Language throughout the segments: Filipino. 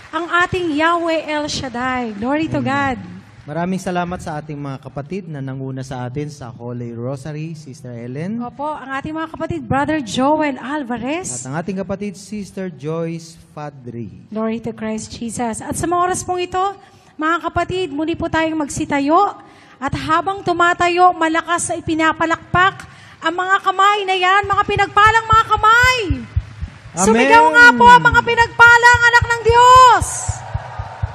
ang ating Yahweh El Shaddai. Glory to God. Maraming salamat sa ating mga kapatid na nanguna sa atin sa Holy Rosary, Sister Ellen. Opo, ang ating mga kapatid, Brother Joel Alvarez. At ang ating kapatid, Sister Joyce Fadri. Glory to Christ Jesus. At sa mga oras pong ito, mga kapatid, muli po tayong magsitayo. At habang tumatayo, malakas sa ipinapalakpak ang mga kamay na yan, mga pinagpalang mga kamay. Amen. Sumigaw nga po, mga pinagpalang anak ng Diyos.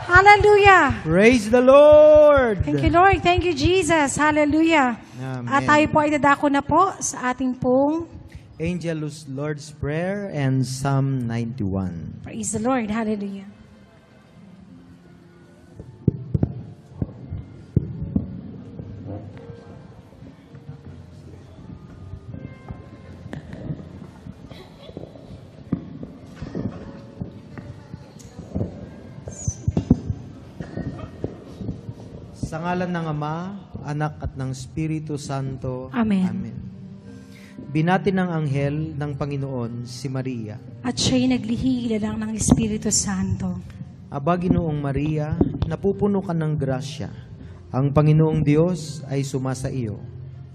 Hallelujah. Praise the Lord! Thank you, Lord. Thank you, Jesus. Hallelujah. Amen. At tayo po ay dadako na po sa ating pong Angelus Lord's Prayer and Psalm 91. praise the Lord. Hallelujah. Sa ngalan ng Ama, Anak at ng Espiritu Santo. Amen. Amen. Binati ng anghel ng Panginoon si Maria. At siya'y naglihila lang ng Espiritu Santo. Aba, Ginoong Maria, napupuno ka ng grasya. Ang Panginoong Diyos ay sumasa iyo.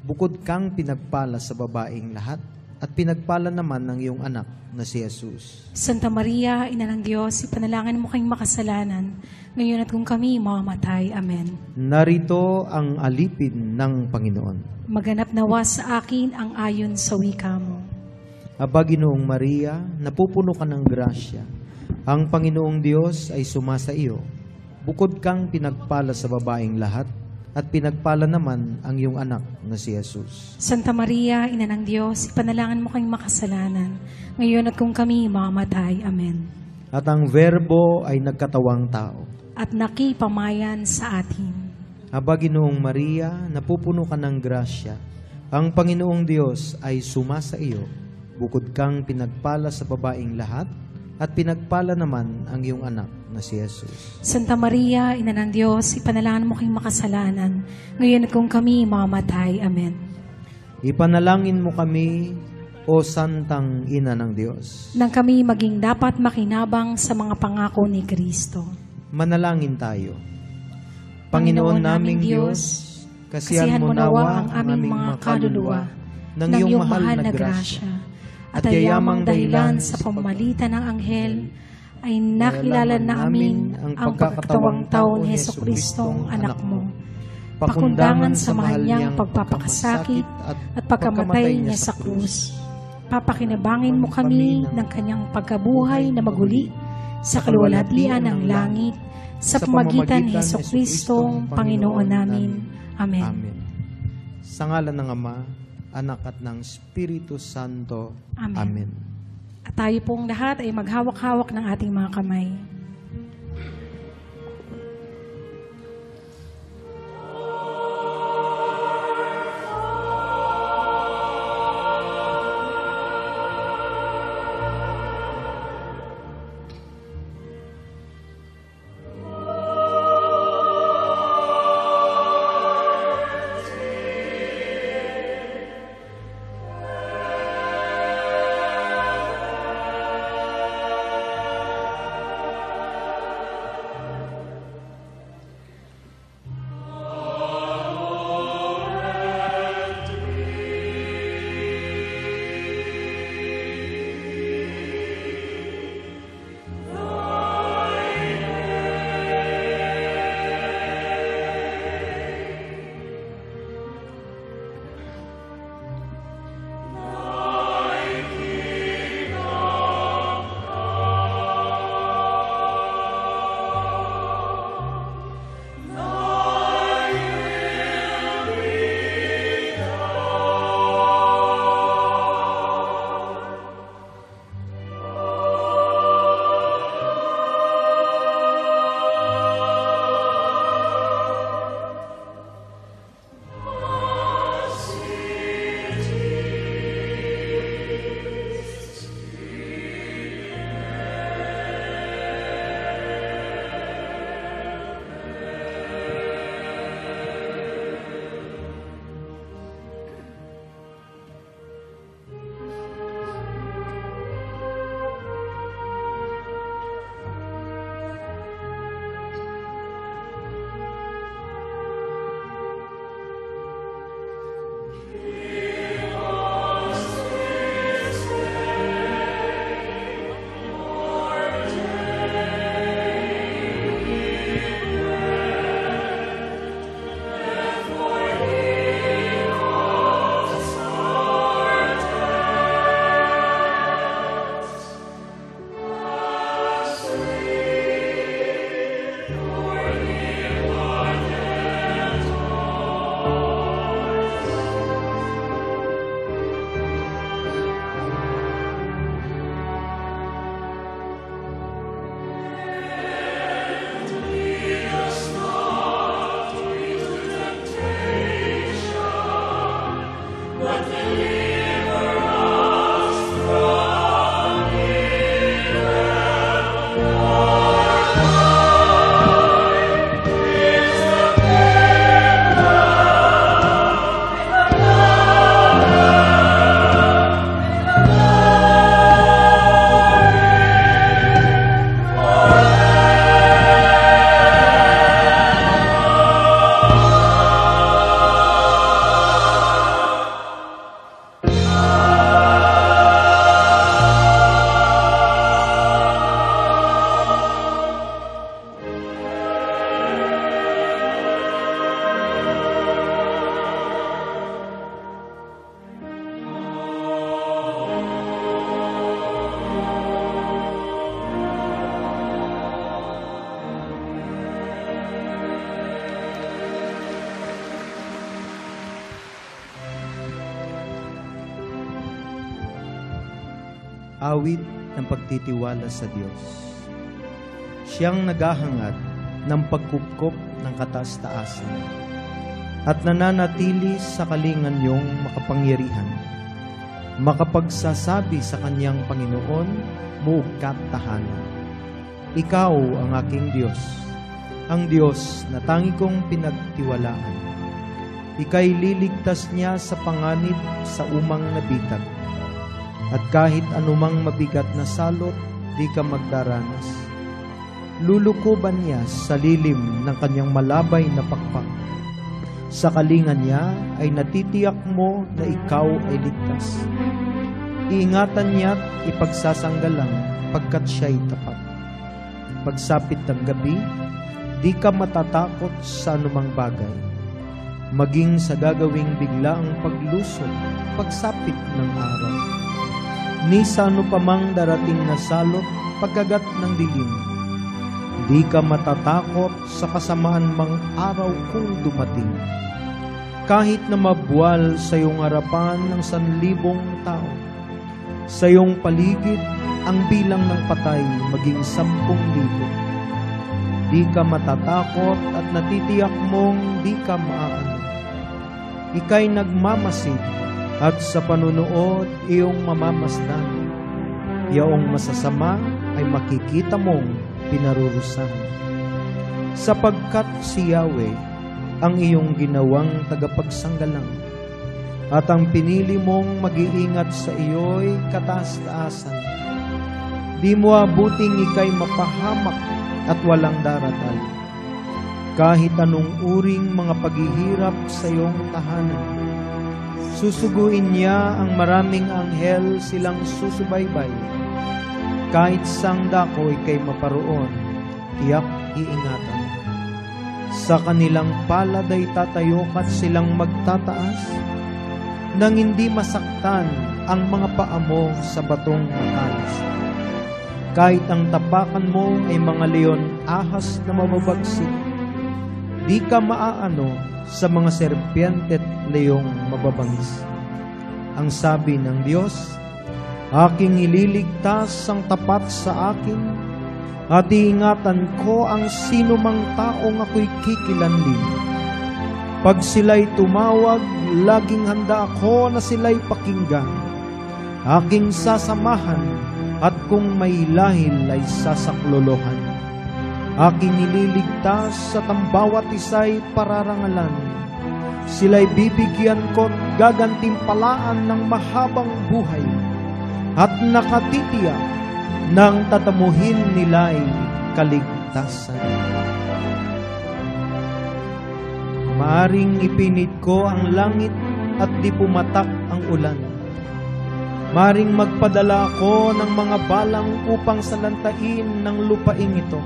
Bukod kang pinagpala sa babaeng lahat, at pinagpala naman ng iyong anak na si Jesus. Santa Maria, Ina ng Diyos, ipanalangin mo kayong makasalanan, ngayon at kung kami mamamatay. Amen. Narito ang alipin ng Panginoon. Maganap nawa sa akin ang ayon sa wika mo. Aba, Ginoong Maria, napupuno ka ng grasya. Ang Panginoong Diyos ay sumasa iyo. Bukod kang pinagpala sa babaeng lahat, at pinagpala naman ang iyong anak na si Jesus. Santa Maria, Ina ng Diyos, ipanalangin mo kayong makasalanan, ngayon at kung kami mamamatay. Amen. At ang Verbo ay nagkatawang tao. At nakipamayan sa atin. Aba, Ginoong Maria, napupuno ka ng grasya. Ang Panginoong Diyos ay sumasa iyo. Bukod kang pinagpala sa babaeng lahat, at pinagpala naman ang iyong anak na si Jesus. Santa Maria, Ina ng Diyos, ipanalangin mo kayong makasalanan, ngayon at kung kami mamamatay. Amen. Ipanalangin mo kami, O Santang Ina ng Diyos. Nang kami maging dapat makinabang sa mga pangako ni Kristo. Manalangin tayo. Panginoon naming Diyos, kasihan mo nawa ang aming mga kaluluwa ng iyong mahal na grasya, at yayamang dahilan sa pamamagitan ng anghel, ay nakilala namin ang pagkakatawang tao ni Jesucristong anak mo, pakundangan sa mahal niyang pagpapakasakit at pagkamatay niya sa krus. Papakinabangin mo kami ng kanyang pagkabuhay na maguli sa kaluwalhatian ng langit, sa pamamagitan ni Jesucristong Panginoon namin. Amen. Amen. Sa ngalan ng Ama, Anak at ng Espiritu Santo. Amen. Amen. At tayo pong lahat ay maghawak-hawak ng ating mga kamay. Awit ng pagtitiwala sa Diyos. Siyang naghahangad ng pagkupkop ng kataas-taasan at nananatili sa kalingan niyong makapangyarihan, makapagsasabi sa kanyang Panginoon, muugkat tahanan. Ikaw ang aking Diyos, ang Diyos na tangi kong pinagtiwalaan. Ika'y liligtas niya sa panganib sa umang nabitag. At kahit anumang mabigat na salot, di ka magdaranas. Lulukuban niya sa lilim ng kanyang malabay na pakpak. Sa kalingan niya ay natitiyak mo na ikaw ay ligtas. Iingatan niya't ipagsasanggalang pagkat siya'y tapat. Pagsapit ng gabi, di ka matatakot sa anumang bagay. Maging sa gagawing biglaang paglusog, pagsapit ng araw. Ni sa ano pa mang darating na salot, pagkagat ng dilim. Di ka matatakot sa kasamaan mang araw kung dumating. Kahit na mabuwal sa iyong harapan ng 1,000 tao, sa iyong paligid ang bilang ng patay maging 10,000. Di ka matatakot at natitiyak mong di ka maaano. Ika'y nagmamasid at sa panunood iyong mamamasdan. Yaong masasama ay makikita mong pinarurusahan. Sapagkat si Yahweh ang iyong ginawang tagapagsanggalang at ang pinili mong mag-iingat sa iyo'y kataas-taasan. Di mo abuting ika'y mapahamak at walang daratal. Kahit anong uring mga paghihirap sa iyong tahanan, susuguin niya ang maraming anghel silang susubaybay. Kahit sang dako ika'y maparoon, tiyak iingatan. Sa kanilang palad ay tatayok at silang magtataas, nang hindi masaktan ang mga paa mo sa batong matalas. Kahit ang tapakan mo ay mga leon ahas na mababagsik, di ka maaano sa mga serpiente at leong mababangis. Ang sabi ng Diyos, aking ililigtas ang tapat sa akin, at iingatan ko ang sino mang taong ako'y kikilanlin. Pag sila'y tumawag, laging handa ako na sila'y pakinggan. Aking sasamahan, at kung may lahil ay sasaklolohan. Aking ililigtas at ang bawat isa'y pararangalan. Sila'y bibigyan ko't gagantimpalaan ng mahabang buhay at nakatitiyak ng tatamuhin nila'y kaligtasan. Maaring ipinit ko ang langit at di pumatak ang ulan. Maaring magpadala ako ng mga balang upang salantain ng lupaing ito.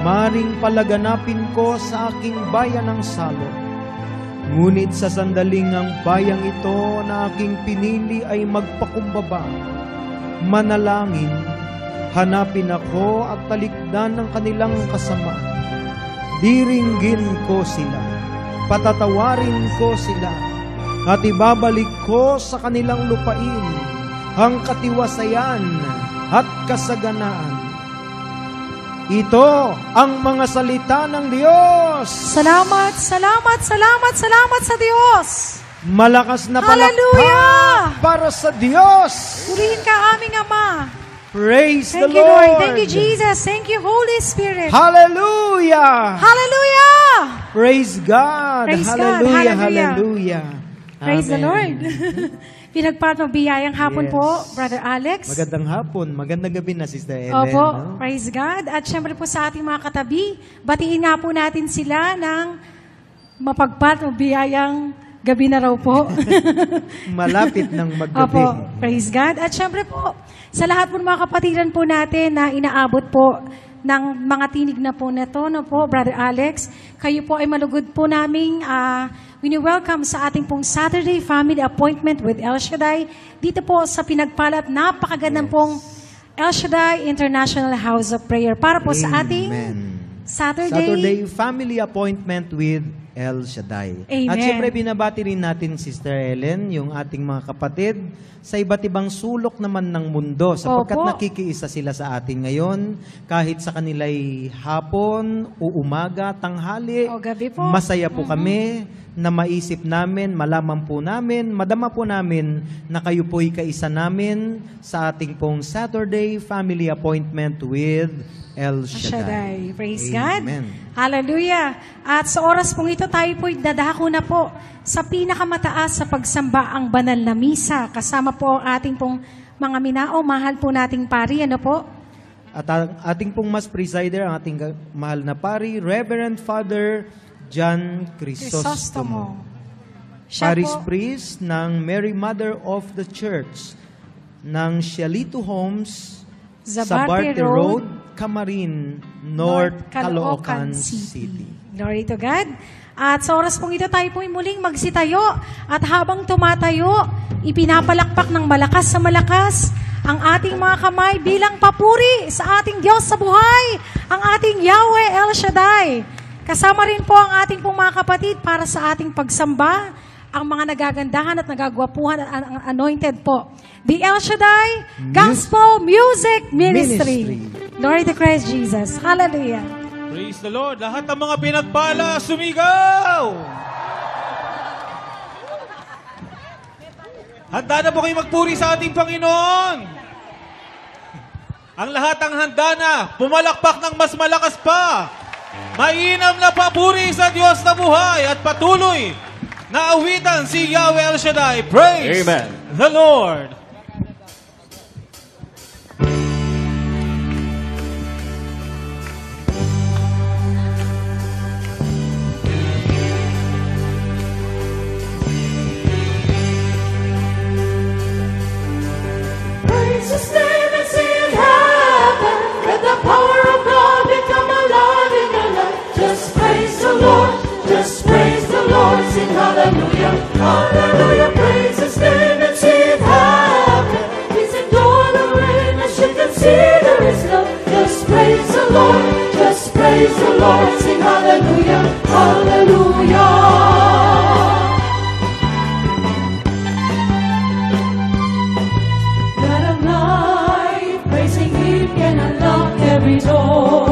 Maaring palaganapin ko sa aking bayan ang salot. Ngunit sa sandaling ang bayang ito na aking pinili ay magpakumbaba. Manalangin, hanapin ako at talikdan ng kanilang kasamaan. Diringgin ko sila, patatawarin ko sila, at ibabalik ko sa kanilang lupain ang katiwasayan at kasaganaan. Ito ang mga salita ng Diyos. Salamat, salamat, salamat, salamat sa Diyos. Malakas na Hallelujah! palakpak para sa Diyos. Purihin ka aming Ama. Praise the Thank you, Lord. Lord. Thank you, Jesus. Thank you, Holy Spirit. Hallelujah. Hallelujah! Praise God. Praise God. Hallelujah. Hallelujah. Hallelujah. Praise the Amen. Lord. Pinagpatong biyayang hapon Yes. po, Brother Alex. Magandang hapon. Magandang gabi na, Sister Ellen. Opo, no? praise God. At syempre po sa ating mga katabi, batiin nga po natin sila ng mapagpat o biyayang gabi na raw po. Malapit ng maggabi. Opo, praise God. At syempre po, sa lahat po ng mga kapatiran po natin na inaabot po ng mga tinig na po na to, no po, Brother Alex, kayo po ay malugod po naming wini-welcome sa ating pong Saturday Family Appointment with El Shaddai dito po sa pinagpalat napakagandang pong El Shaddai International House of Prayer para po sa ating Amen. Saturday Saturday Family Appointment with El Shaddai. Amen. At syempre, binabati rin natin, Sister Ellen, yung ating mga kapatid sa iba't ibang sulok naman ng mundo sapagkat Opo. nakikiisa sila sa atin ngayon kahit sa kanila'y hapon o umaga, tanghali. O gabi po. Masaya po kami na maisip namin, malaman po namin, madama po namin na kayo po'y kaisa namin sa ating pong Saturday Family Appointment with El Shaddai. Shaddai. Praise Amen. God. Hallelujah. At sa oras pong ito, tayo po'y dadako na po sa pinakamataas sa pagsamba ang banal na misa. Kasama po ang ating pong mga minao, mahal po nating pari. Ano po? At ang ating pong mas presider, ang ating mahal na pari, Reverend Father John Crisostomo. Siya Parish po, priest ng Mary Mother of the Church ng Cielito Homes, Zabarte Zabarte Road, Road, Camarin, North Caloocan City. Glory to God. At sa oras pong ito, tayo po'y muling magsitayo. At habang tumatayo, ipinapalakpak ng malakas sa malakas ang ating mga kamay bilang papuri sa ating Diyos sa buhay, ang ating Yahweh El Shaddai. Kasama rin po ang ating pong mga kapatid para sa ating pagsamba, ang mga nagagandahan at nagagwapuhan at ang anointed po. The El Shaddai Gospel Music Ministry. Glory to Christ Jesus. Hallelujah. Praise the Lord. Lahat ng mga pinagpala, sumigaw! Handa na po kayo magpuri sa ating Panginoon. Ang lahat ang handa na, pumalakpak ng mas malakas pa. Mainam na papuri sa Diyos na buhay at patuloy na awitan si Yahweh El Shaddai. Praise Amen. the Lord. Praise His name and see it happen. Let the power of God become alive in your life. Just praise the Lord. Just praise the Lord. Sing hallelujah. Hallelujah. Praise His name and see it happen. He's endured the rain as you can see there is love. Just praise the Lord. Just praise the Lord. Sing hallelujah. Hallelujah. Praising Him can unlock every door.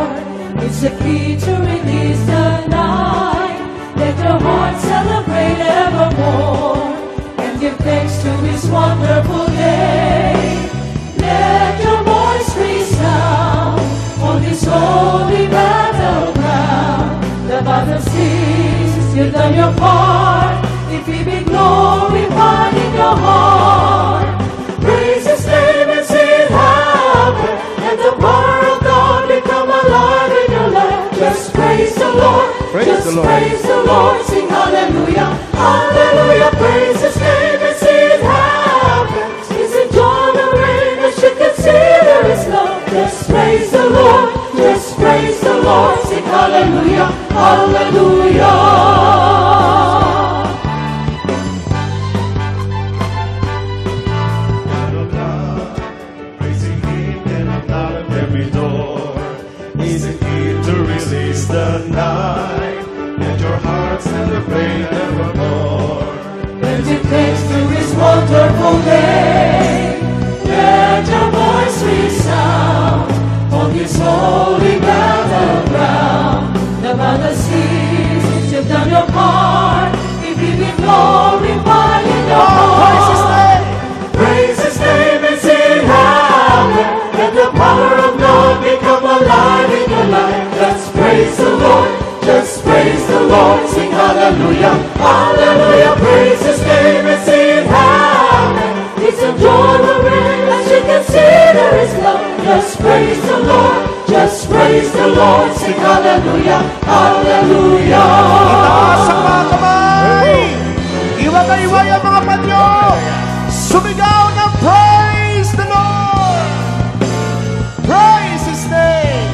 It's the key to release the night. Let your heart celebrate evermore and give thanks to His wonderful name. Let your voice resound on this holy battleground. The battle ceases, you've done your part. If He be glorified in your heart, praise His name and see it happen. Let the power of God become alive in your life. Just praise the Lord. Just praise the Lord. Sing hallelujah. Hallelujah. Praise His name and see it happen. He's enjoying the rain as you can see there is love. Just praise the Lord. Just praise the Lord. Sing hallelujah. Hallelujah. Praising Him can unlock every door. He's the key to release the night. Let your heart celebrate evermore. And give thanks to His wonderful name. Let your voice resound on this holy battleground. The battle ceases, you've done your part. If you be glorified in your heart, praise His name and see it happen. Let the power of God become alive in your life. Let's praise the Lord. Just praise the Lord. Sing hallelujah. Hallelujah. Praise His name and see it happen. He's enjoying the rain as you can see there is love. Just praise the Lord. Just praise the Lord. Sing hallelujah. Hallelujah. Itaas ang mga kamay! Iwagay-iway ang mga panyo! Sumigaw ng praise the Lord! Praise His name!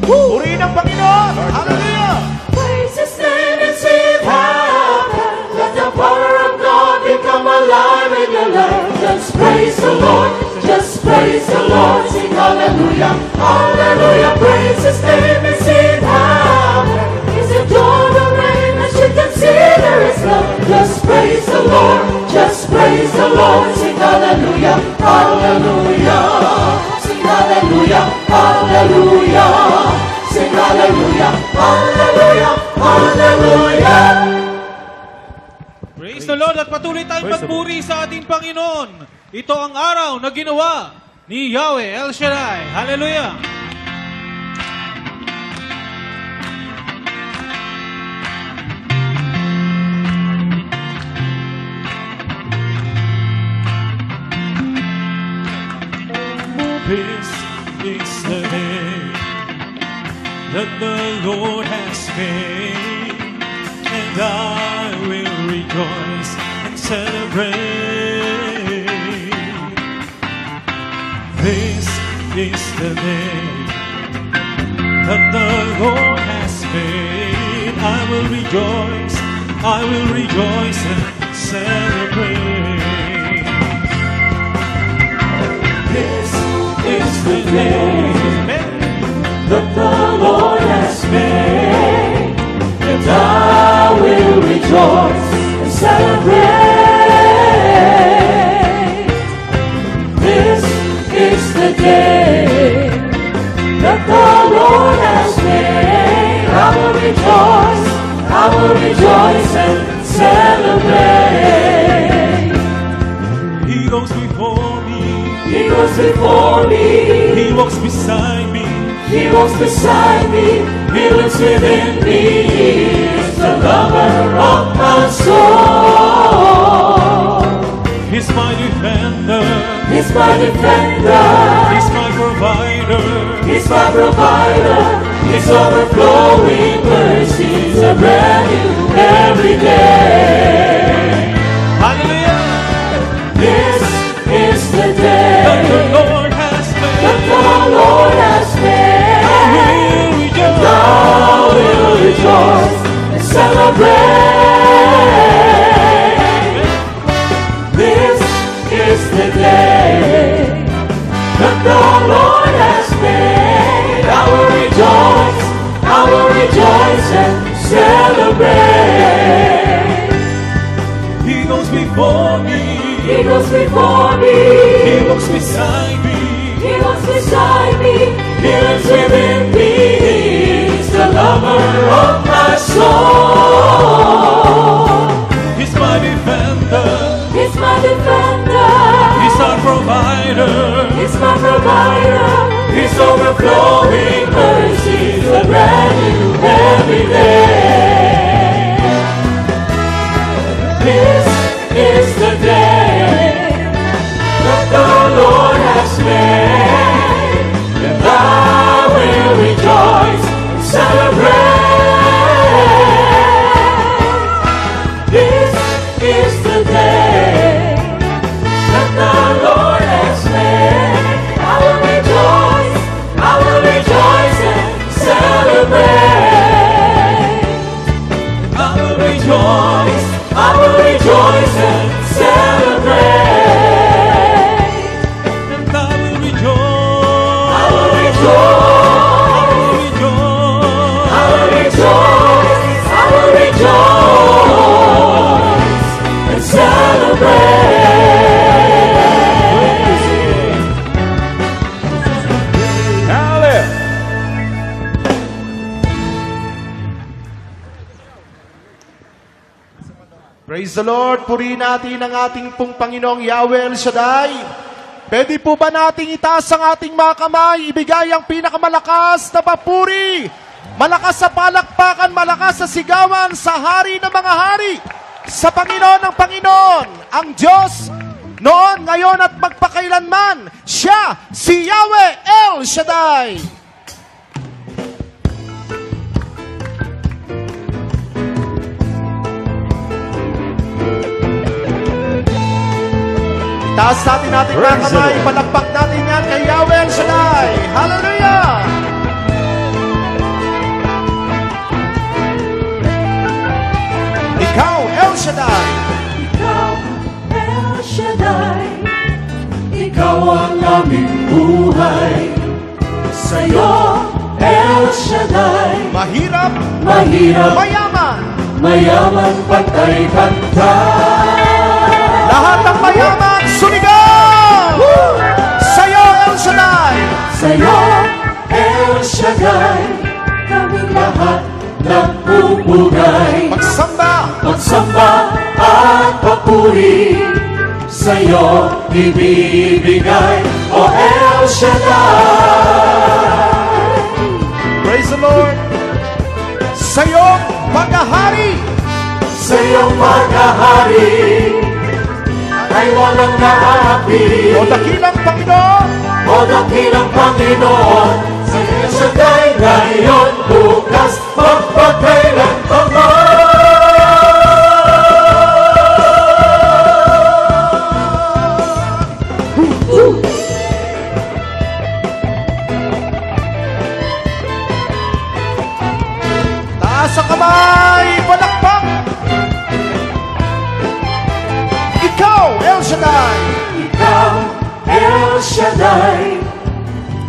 Purihin ang Panginoon! Hallelujah! Praise His name and see it happen. Let the power of God become alive in your life. Just praise the Lord. Just praise the Lord. Sing hallelujah. Hallelujah. Praise His name and see it happen. He's enjoying the rain as Hallelujah, Hallelujah. Praise the Lord at patuloy tayong magpuri sa ating Panginoon. Ito ang araw na ginawa ni Yahweh El Shaddai. Hallelujah! This is the day that the Lord has made, and I will rejoice and celebrate. This is the day that the Lord has made. I will rejoice and celebrate. This is the day that the Lord has made, and I will rejoice and celebrate. This is the day that the Lord has made. I will rejoice and celebrate. He goes before me. He goes before me. He walks beside me. He walks beside me. He lives within me. He is the lover of my soul. He's my defender. He's my defender. He's my provider. He's my provider. His overflowing mercies are brand new every day. Hallelujah. This is the day that the Lord has made. That the Lord has made. I will rejoice and celebrate. This is the day that the Lord has made. I will rejoice and celebrate. He goes before me. He goes before me. He walks beside me. He walks beside me. He lives within me. He's the lover of my soul. He's my defender. He's my defender. He's our provider. He's my provider. His overflowing mercies are brand new every day. This is the day that the Lord has made, and I will rejoice and celebrate. This is the day that the Lord has made. I will rejoice and celebrate. I will rejoice and celebrate. And I will rejoice and celebrate. Hallelujah. Praise the Lord. Purihin natin ang ating pong Panginoong Yahweh El Shaddai. Pwede po ba nating itaas ang ating mga kamay, ibigay ang pinakamalakas na papuri, malakas sa palakpakan, malakas sa sigawan, sa hari ng mga hari, sa Panginoon ng Panginoon, ang Diyos, noon, ngayon at magpakailanman. Siya, si Yahweh El Shaddai. Taas natin ating mga kamay, palakpak natin yan kay Yahweh El Shaddai. Hallelujah! Ikaw, El Shaddai. Ikaw, El Shaddai, ikaw ang aming buhay. Sa'yo, El Shaddai, Mahirap, mayaman, pantay-pantay. lahat ng mayaman, sumigaw! Sa'yo, El Shaddai. Sa'yo, El Shaddai, kaming lahat lahat ng pupugay. Magsamba at papuri sa'yo ibibigay, O El Shaddai. Praise the Lord. Sa iyong paghahari, Sa iyong paghahari ay walang naapi. O dakilang Panginoon, O dakilang Panginoon, sa El Shaddai ngayon, bukas, magpagkailan pa man. taas sa kamay, palakpak. Ikaw, El Shaddai. Ikaw, El Shaddai,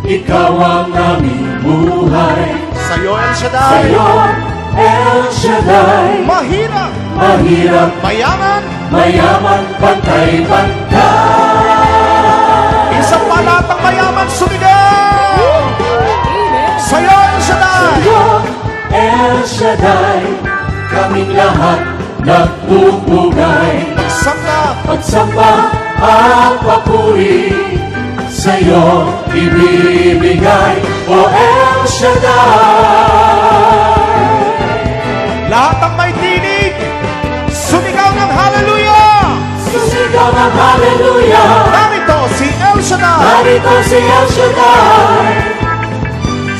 ikaw ang aming buhay. Sa iyo, El Sa Shaddai. iyo, El Shaddai, Mahirap, mahirap, mayaman, mayaman, pantay-pantay. isang palatang mayaman, sumigaw. Sa iyo, El Shaddai. Sa'yo, El Shaddai, kaming lahat nagpupugay. Pagsamba at papuri sa'yo ibibigay, O El Shaddai. Lahat ng may tinig, sumigaw ng hallelujah. Susigaw ng hallelujah. Narito si El Shaddai. Narito si El Shaddai.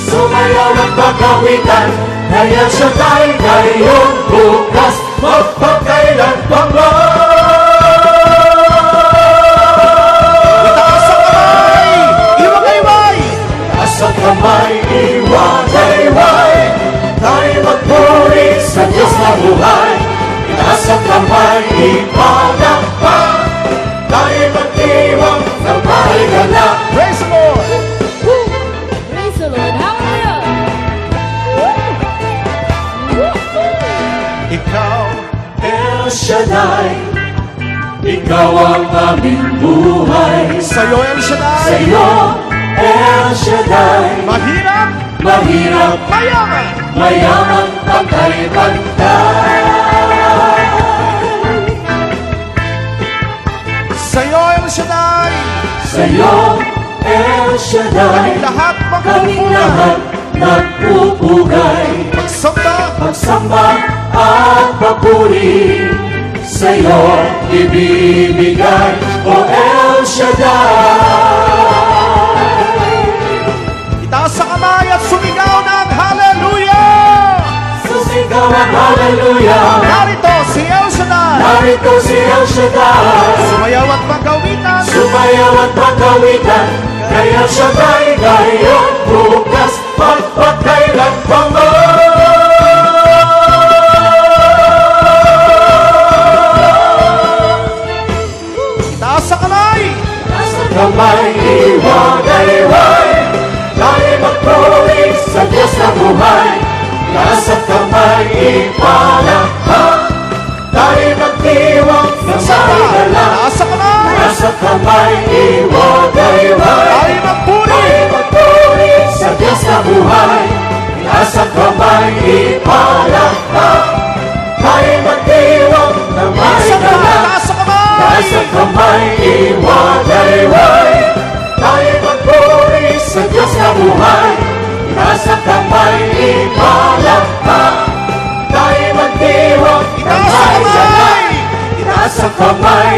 Sumayaw ng pagkawitan kay El Shaddai ngayon, bukas, magpagkailan pa man. Itaas ang kamay, iwagayway. Taas ang kamay, iwagayway. Tayo magpuri sa Diyos na buhay. Itaas ang kamay, ipalakpak. Tayo magdiwang ng may galak. Praise the Lord. Praise the Lord. Hallelujah. Ikaw, El Shaddai, ikaw ang aming buhay. sa'yo El Shaddai. Sa'yo, El Shaddai, Mahirap, mahirap, mayaman. mayaman, pantay-pantay. Sa'yo El Shaddai. Sa'yo, El Shaddai, Kaming lahat kaming magpupulay. lahat nagpupugay. Magsamba, Magsamba at papuri sa'yo ibibigay, O El Shaddai. itaas sa kamay at sumigaw ng hallelujah. Susigaw ang hallelujah. Narito si El Shaddai. Narito si El Shaddai. Sumayaw at magawitan. Sumayaw at pagkawitan kay El Shaddai ngayon, bukas, magpagkailan pa man. Itaas sa kamay. Kamay, iwagayway. Tayo magpuri sa Diyos na buhay. Taas ang kamay, ipalakpak. Tayo magdiwang ng may galak. Taas sa kamay. Taas ang kamay, iwagayway. Tayo magpuri. Tayo magpuri sa Diyos na buhay. Taas ang kamay, ipalakpak. Tayo magdiwang ng may Sa kamay. galak. Taas sa kamay. Taas ang kamay, iwagayway. Tayo magpuri sa Diyos na buhay. Taas ang kamay, ipalakpak. Tayo magdiwang ng Itaas sa may galak. kamay. Itaas ang kamay,